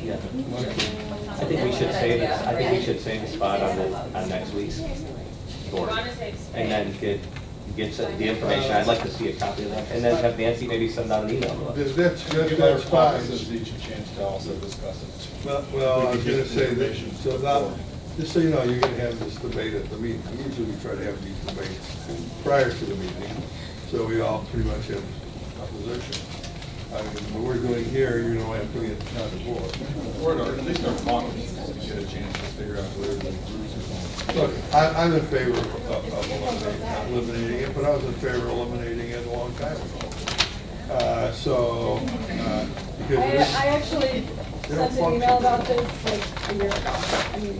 Yeah. I think we should save it. I think we should save the spot on next week's board. And then get the information. I'd like to see a copy of that. And then have Nancy maybe send out an email to us. That's Give our fine. offices each a chance to also discuss it. Well, I was going to say that, so now, just so you know, you're going to have this debate at the meeting. Usually we try to have these debates prior to the meeting, so we all pretty much have a position. I mean, what we're doing here, I'm putting it on the board. Or at least our caucus to get a chance to figure out where the groups are going. Look, I'm in favor of eliminating it, but I was in favor of eliminating it a long time ago. Because I actually sent an email about this like a year ago. I mean,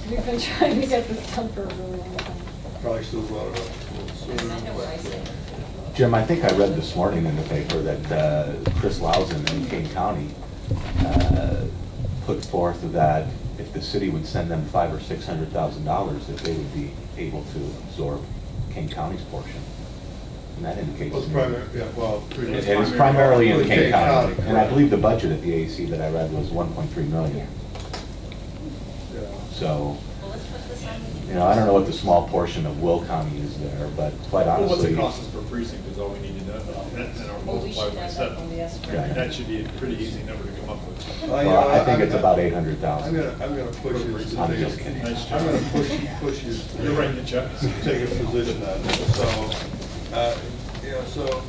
we've been trying to get this done for a really long time. probably still a lot of Jim, I think I read this morning in the paper that Chris Lausen in Kane County put forth that if the city would send them $500,000 or $600,000, that they would be able to absorb Kane County's portion. And that indicates. Well, it is primarily in Kane County. And I believe the budget at the AEC that I read was $1.3 million. So, Well, let's put this on the. you know, I don't know what the small portion of Will County is there, but quite Well, what's honestly. it cost us per precinct is all we need to know. And our Well, we multiply should by have that when we 7. ask for Yeah. it. That should be a pretty easy number to come up with. Well, I think it's about I'm 800,000. gonna push you to I'm take just kidding. Nice I'm job. gonna push you. You're writing the check. Take a position on this, so, yeah, so,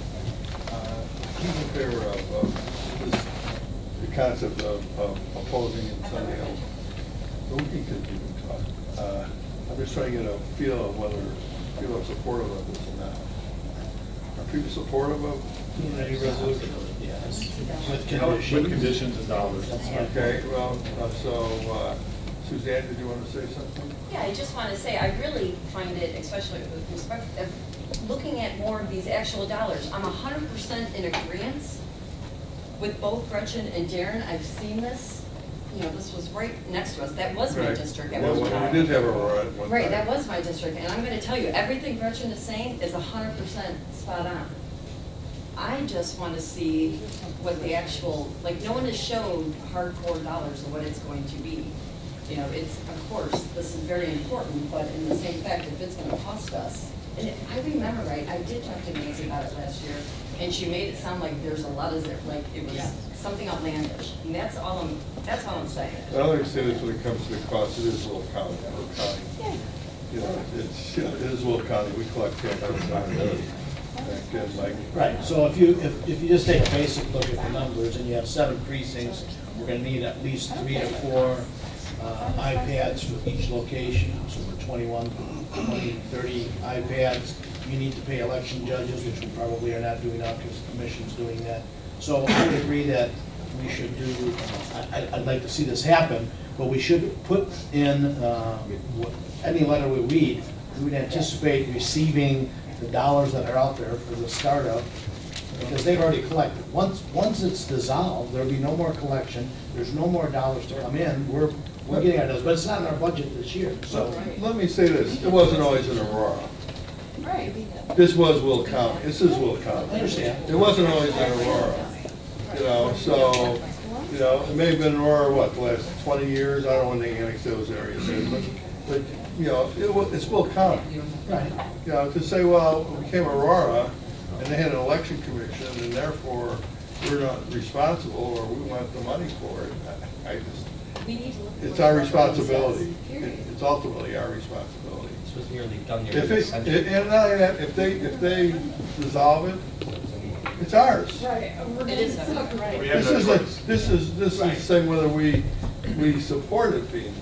he's in favor of this, the concept of opposing and sending out. But we can continue to talk. I'm just trying to get a feel of whether people are supportive of this or not. Are people supportive of doing any resolution? Yes. With With conditions and dollars. Okay, well, Suzanne, did you want to say something? Yeah, I just want to say, I really find it, especially with respect of looking at more of these actual dollars, I'm 100% in agreement with both Gretchen and Darren. I've seen this, you know, this was right next to us. That was my Right. district at Well, one time. we did have Aurora at one time. Right, that was my district, and I'm gonna tell you, everything Gretchen is saying is 100% spot on. I just wanna see what the actual, like, no one has showed hardcore dollars of what it's going to be. You know, it's, of course, this is very important, but in the same fact, if it's gonna cost us, and if I remember right, I did talk to Nancy about it last year, and she made it sound like there's a lot of, like, it was something outlandish, and that's all I'm saying. I only say this when it comes to the cost, it is Will County, You know, it's, you know, it is Will County, we collect $10,000. Again, Mike. Right, so if you just take a basic look at the numbers, and you have 7 precincts, we're gonna need at least 3 to 4 iPads for each location, so for 21, 20, 30 iPads. You need to pay election judges, which we probably are not doing now because the commission's doing that. So I would agree that we should do, I'd like to see this happen, but we should put in, any letter we read, we would anticipate receiving the dollars that are out there for the startup, because they've already collected. Once it's dissolved, there'll be no more collection, there's no more dollars to come in, we're getting our dollars, but it's not in our budget this year, so. Let me say this, it wasn't always in Aurora. Right. This was Will County, this is Will County. I understand. It wasn't always in Aurora, you know, so, you know, it may have been in Aurora, what, the last 20 years? I don't want to annex those areas in, but, you know, it's Will County. Right. You know, to say, well, it became Aurora, and they had an election commission, and therefore, we're not responsible, or we want the money for it, I just, We need to look at it's what our the responsibility. says. It's ultimately our responsibility. This was nearly done here. If it, and not only that, if they dissolve it, it's ours. Right. It is, We have This no is, choice. this is saying whether we support it being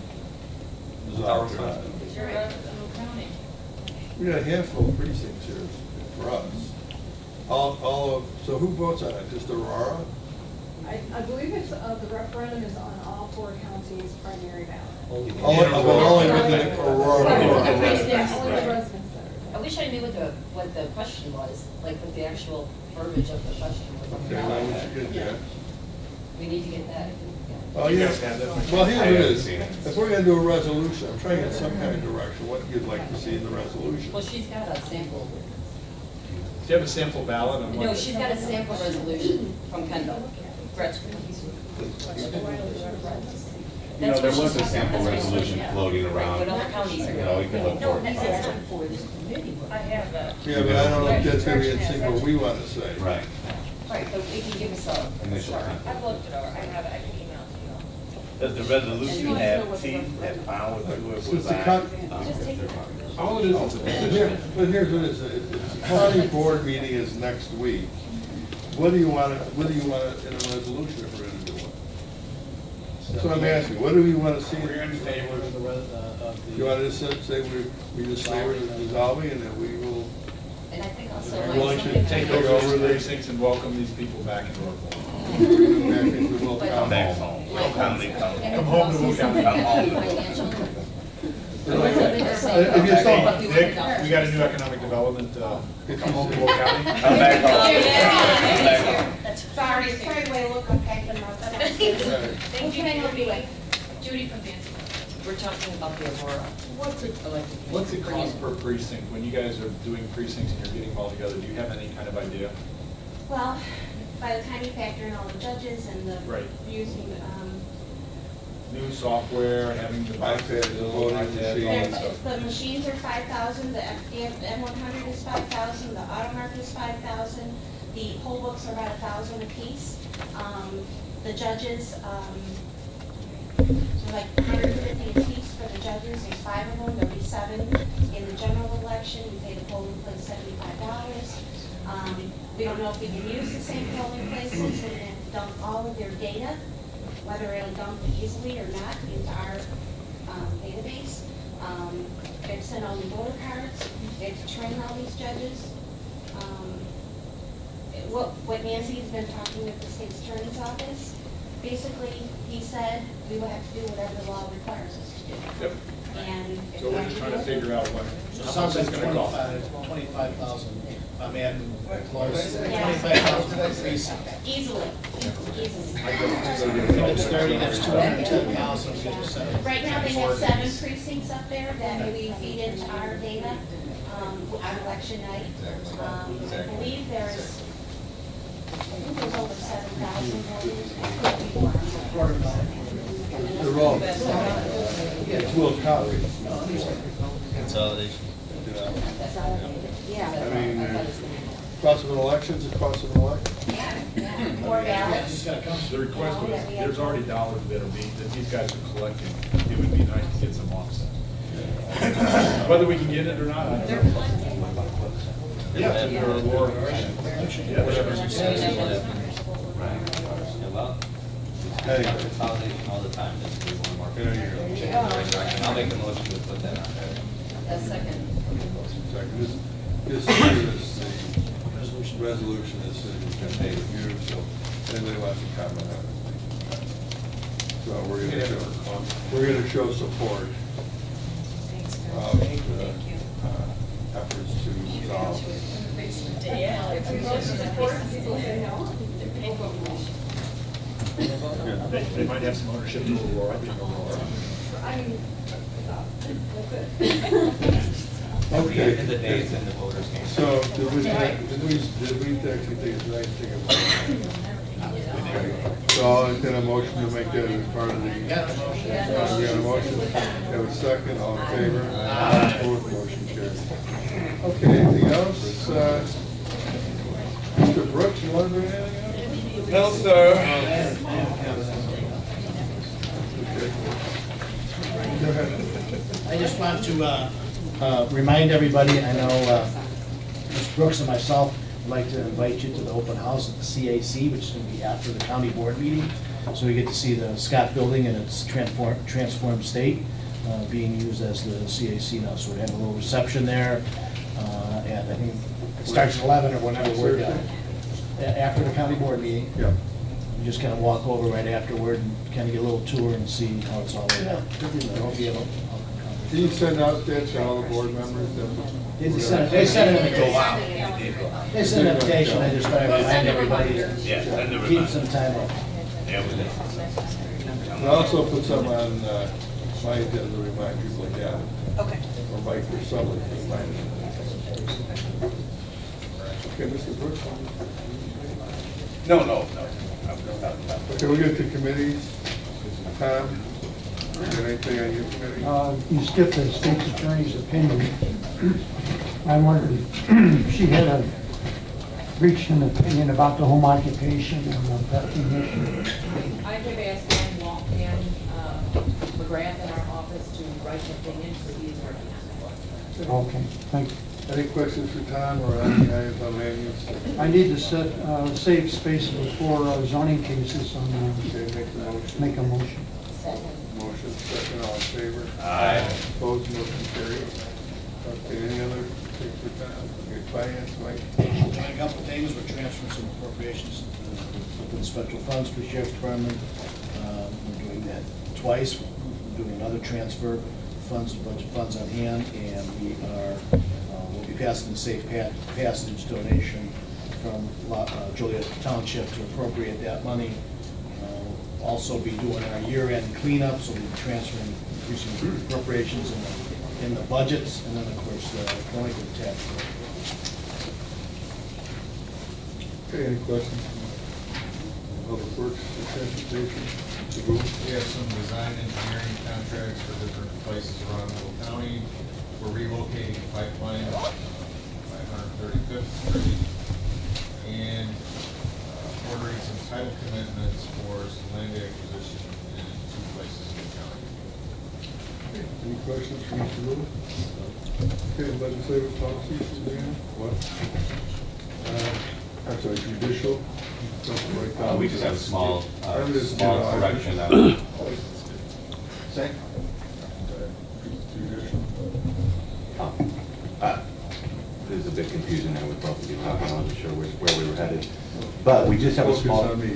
dissolved or not. You're right. We got a handful of precincts here for us. All of, so who votes on it? Just Aurora? I believe it's, the referendum is on all 4 counties' primary ballot. Only within Aurora. Right, Aurora. only the residents that I wish I knew what the question was, like what the actual verbiage of the question was. on the Okay, well, we ballot. should get that. We need to get that. Oh, You yeah. guys have that? Well, here I it haven't is. seen it. If we're gonna do a resolution, I'm trying to get some kind of direction, what you'd like to see in the resolution. Well, she's got a sample. Do you have a sample ballot on what? No, she's got a sample resolution from Kendall. Gretchen. You know, there was a sample resolution floating around. What other counties are You know, we can look No, for it. that's not for this committee. I have that. Yeah, but I don't know if that's gonna be in sync with what we wanna say. Right. Right, but it can give us a Initial start. contact. I've looked it over, I have it, I can email it to you. Does the resolution have teeth and power to it Since the county, All it is a petition. but here's what it is, the county board meeting is next week. What do you want in a resolution if we're gonna do one? That's what I'm asking, what do we wanna see? We're in favor of the. You wanna just say we just favor the dissolving and that we will, And I think also Are like willing to something. take Take over over the- the precincts and welcome these people back into our fold. back into Will But- County. Back home, Will County come. And Come it home to also Will County. something Come home. financial. If you saw- We got a new economic development, come home to Will County. Come back home. Come back home. Sorry, way to look, I'm packing them up. Thank you. Can I help you with? Judy from Fancy. We're talking about the Aurora. What's it cost per precinct? When you guys are doing precincts and you're getting them all together, do you have any kind of idea? Well, by the time you factor in all the judges and the Right. using, new software, having the iPad, voting machines. The machines are 5,000, the M100 is 5,000, the AutoMark is 5,000, the poll books are about 1,000 apiece. The judges, so like 150 apiece for the judges, there's 5 of them, there'll be 7 in the general election. We pay the polling place $75. We don't know if we can use the same polling places. We're going to dump all of their data, whether it'll dump easily or not, into our database. They have to send all the voter cards. They have to train all these judges. What Nancy's been talking with the state's attorney's office, basically, he said we will have to do whatever the law requires us to do. Yep. And if So we're just trying to figure out what, So it how sounds much like it's gonna cost. 25,000, I'm adding close, Yeah. 25,000 increase. Easily. If it's 30, that's 210,000, we get a seven. Right now, they have 7 precincts up there that we feed into our data on election night. I believe there's, I think there's over 7,000 voters. They're all, it's Will County. Consolidation. Yeah. I mean, cost of an election is the cost of an election. More ballots. The request was, there's already dollars that are being, that these guys are collecting. It would be nice to get some offset. Whether we can get it or not, I don't know. Yeah, or yeah, whatever you say. Well, consolidation all the time, just do one more. I'll make a motion to put that on there. A second. This is the resolution that's been reviewed, so anybody wants to comment on it? So we're gonna show support of the efforts to resolve. Yeah. If we vote to support, people say no. They might have some ownership to Aurora, being Aurora. I mean, that's it. Okay. In the days and the voters came. So did we actually think it's nice thing about it? Okay. So I'll entertain a motion to make that as part of the. We got a motion. Have a second. All in favor? Opposed? Motion carries. Okay. Anything else? Mr. Brooks, you want to do anything else? No, sir. Okay. Go ahead. I just want to remind everybody, I know Mr. Brooks and myself would like to invite you to the open house at the CAC, which is going to be after the county board meeting. So we get to see the Scott building in its transformed state being used as the CAC now. So we're having a little reception there. And I think it starts at 11 or whenever we're done. After the county board meeting. Yeah. You just kind of walk over right afterward and kind of get a little tour and see how it's all laid out. I'll be able. Can you send out that to all the board members? They sent an invitation. They sent an invitation, I just thought I'd remind everybody to keep some time up. I also put some on my agenda to remind people again. Okay. Or Mike or somebody to remind them. Okay, Mr. Brooks? No. Okay, we'll get to committees. Tom, you got anything on your committee? You skipped the state's attorney's opinion. I wondered if she had reached an opinion about the home occupation and the vesting issue. I have asked Dan McGrath in our office to write an opinion, so he's working on it. Okay, thank you. Any questions for Tom or any items on land? I need to set safe space before zoning cases on, Okay, make the motion. make a motion. Motion, second, all in favor? Aye. Opposed, motion carried. Okay, any other things for Tom? Okay, finance, Mike? A couple of things, we're transferring some appropriations to the special funds for sheriff's department. We're doing that twice. We're doing another transfer, funds, a bunch of funds on hand, and we are, we'll be passing the safe passage donation from Joliet Township to appropriate that money. Also be doing our year-end cleanup, so we'll be transferring, increasing appropriations in the budgets, and then, of course, the delinquent tax. Okay, any questions? Public Works, Transportation? Mr. Booth? We have some design engineering contracts for different places around Little County. We're relocating a pipeline at 535th Street and ordering some title commitments for some land acquisition in 2 places in the county. Any questions for Mr. Booth? Okay, legislative policy, Suzanne? What? I'm sorry, judicial? We just have a small correction. Say? Judicial. There's a bit confusing there with both of you talking. I wasn't sure where we were headed. But we just have a small... Focus on me.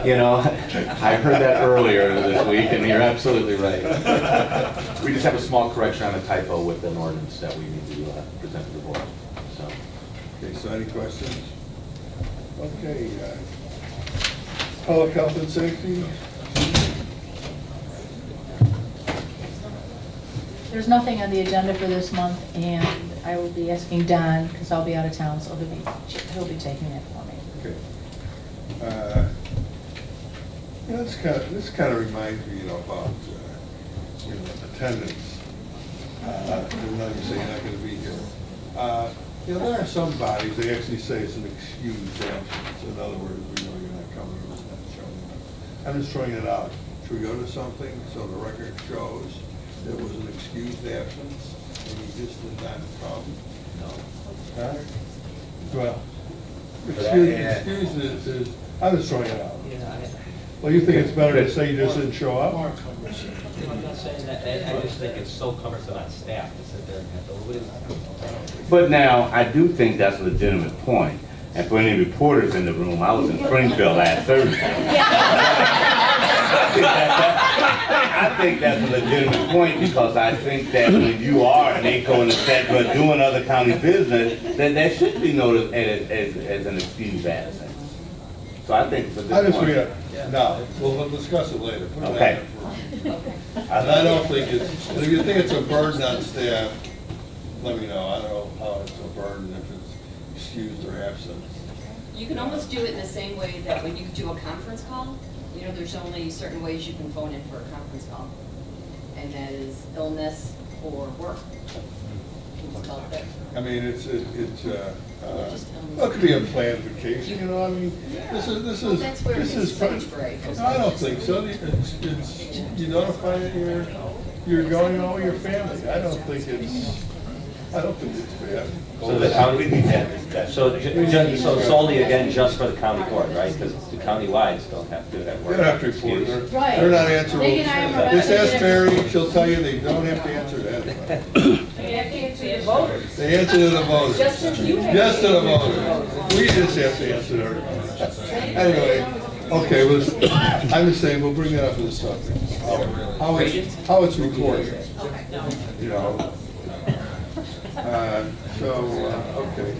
You know, I heard that earlier this week, and you're absolutely right. We just have a small correction on a typo with an ordinance that we need to present to the board. So. Okay, so any questions? Okay. Public health and safety? There's nothing on the agenda for this month, and I will be asking Don, because I'll be out of town, so he'll be taking it for me. Okay. This kind of reminds me, about attendance. I'm not say you're not going to be here. There are some bodies, they actually say it's an excused absence. In other words, we know you're not coming, or it's not showing up. I'm just throwing it out. Should we go to something so the record shows there was an excused absence and he just did not come? No. Huh? Well, excuse is, I'm just throwing it out. Well, you think it's better to say you just didn't show up? I'm not saying that. I just think it's so cumbersome on staff to sit there and have to lose. But now, I do think that's a legitimate point. And for any reporters in the room, I was in Springfield last Thursday. I think that's a legitimate point because I think that when you are NACO and etc. doing other county business, that that should be noticed as an excused absence. So I think it's a good point. No, we'll discuss it later. Put it Okay. And I don't think it's, if you think it's a burden on staff, let me know. I don't know how it's a burden if it's excused or absent. You can almost do it in the same way that when you do a conference call, there's only certain ways you can phone in for a conference call. And that is illness or work. I mean, it could be a planned vacation, I mean, this is. That's where this it's is. stage break. No, I don't think so. You notify that you're going home with your family. I don't think it's bad. So the county, so solely again just for the county court, right? Because the county-wides don't have to do that work. They don't have to report. Right. They're not answerable. Megan and I were Just ask representatives. Mary, she'll tell you they don't have to answer to anybody. They have to answer the voters. They answer to the voters. Just as you have Just to the to voters. We just have to answer to everybody. Anyway, okay, I'm just saying, we'll bring that up as a subject. How it's recorded. Okay.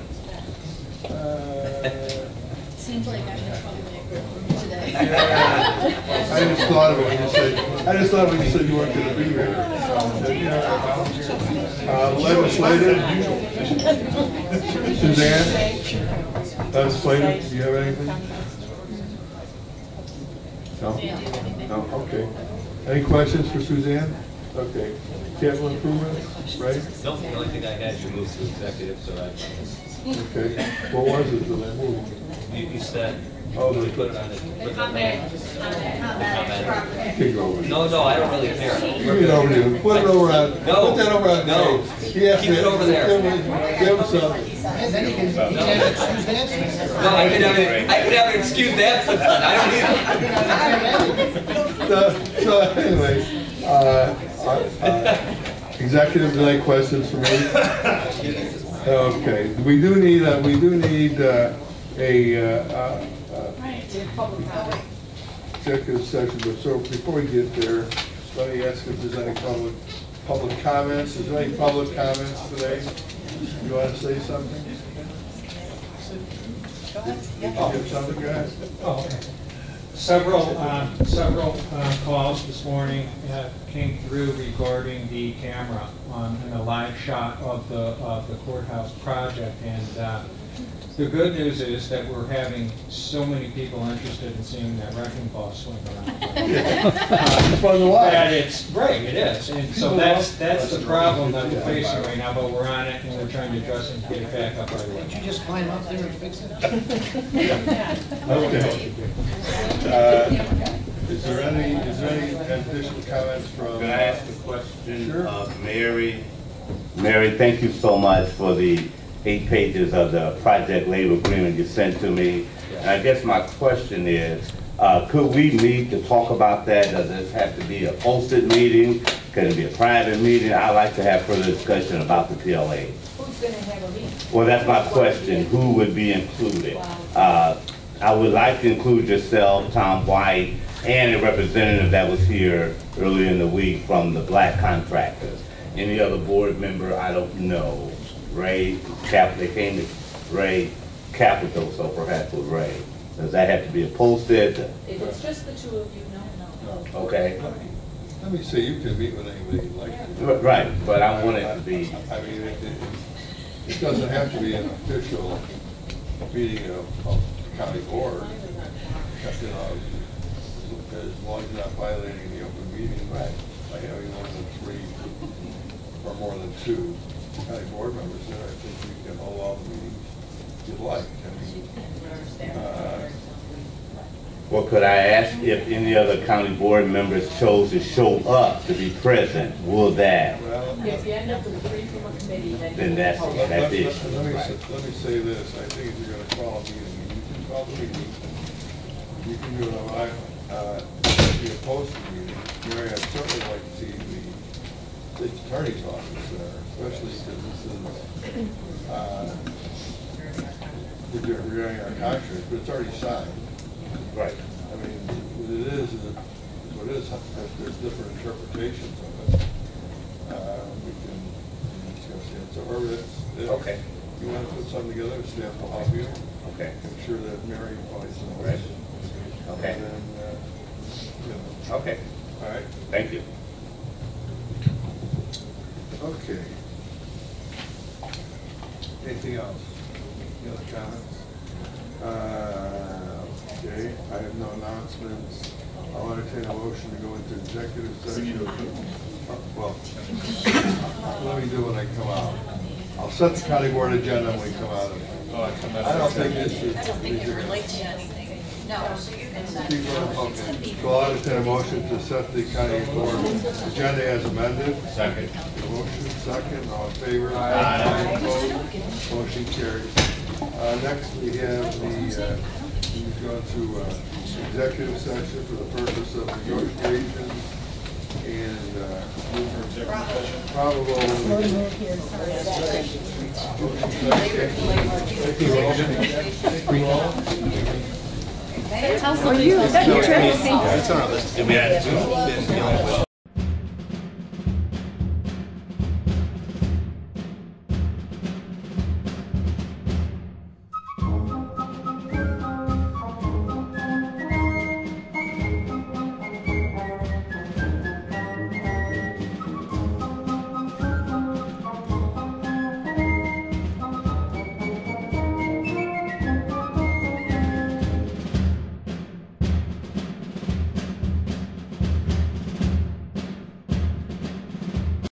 Seems like I'm in trouble today. I just thought of it when you said, you weren't going to be here. Legislative? Suzanne? Legislative, do you have anything? No? No, okay. Any questions for Suzanne? Okay. Capital improvements, right? No, the only thing I had, you moved to executive, so I. Okay. What was it that I moved? You said, Oh, we put it on the land. Take it over. No, I don't really care. Give it over to you. Put it over on. No. Put that over on. No. Keep it over there. Give him some. No, I could have an excused absence, I don't need it. So anyway, executives, any questions for me? Okay, we do need a executive session, but so before we get there, let me ask if there's any public comments. Is there any public comments today? You want to say something? Did you have something, guys? Oh, okay. Several calls this morning came through regarding the camera and the live shot of the courthouse project, and The good news is that we're having so many people interested in seeing that wrecking ball swing around. Fun to watch. That it's, right, it is. And so that's the problem that we're facing right now, but we're on it and we're trying to address it and get it back up right away. Did you just climb up there and fix it? Okay. Is there any additional comments from? Can I ask a question Sure. of Mary? Mary, thank you so much for the 8 pages of the project labor agreement you sent to me. And I guess my question is, could we meet to talk about that? Does this have to be a posted meeting? Can it be a private meeting? I'd like to have further discussion about the PLA. Who's gonna have a meeting? Well, that's my question. Who would be included? I would like to include yourself, Tom White, and a representative that was here earlier in the week from the black contractors. Any other board member, I don't know. Ray, they came to Ray Capital, so perhaps with Ray. Does that have to be posted? If it's just the two of you, no. Okay. Let me say, you can meet with anybody you like. Right, but I want it to be, I mean, it doesn't have to be an official meeting of the county board. You know, as long as you're not violating the open meeting by having more than 3 or more than 2 county board members there, I think you can hold all the meetings you'd like. I mean, well, could I ask if any other county board members chose to show up to be present? Will that? If you end up with 3 from a committee, Then that's it. let me say this. I think if you're going to call a meeting, you can call the meeting. You can do it online. Be a posted meeting. Mary, I'd certainly like to see the state attorney's office there, especially because this is regarding our contract, but it's already signed. Right. I mean, what it is what it is. If there's different interpretations of it, we can discuss it. So, Okay. You want to put something together, staff will help you. Okay. I'm sure that Mary finds some Right. ways. Okay. And then, Okay. all right. Thank you. Okay. Anything else? Any other comments? Okay, I have no announcements. I'll entertain a motion to go into executive session. Well, let me do when I come out. I'll set the county board agenda when we come out of it. I don't think this is. I don't think it relates to anything. No, so you can send. Okay, so I'll entertain a motion to set the county board agenda as amended. Second. Motion second, all in favor? Aye. Opposed? Motion carries. Next, we have we go to executive session for the purpose of negotiations and probable. Are you? Is that your turn? That's on our list.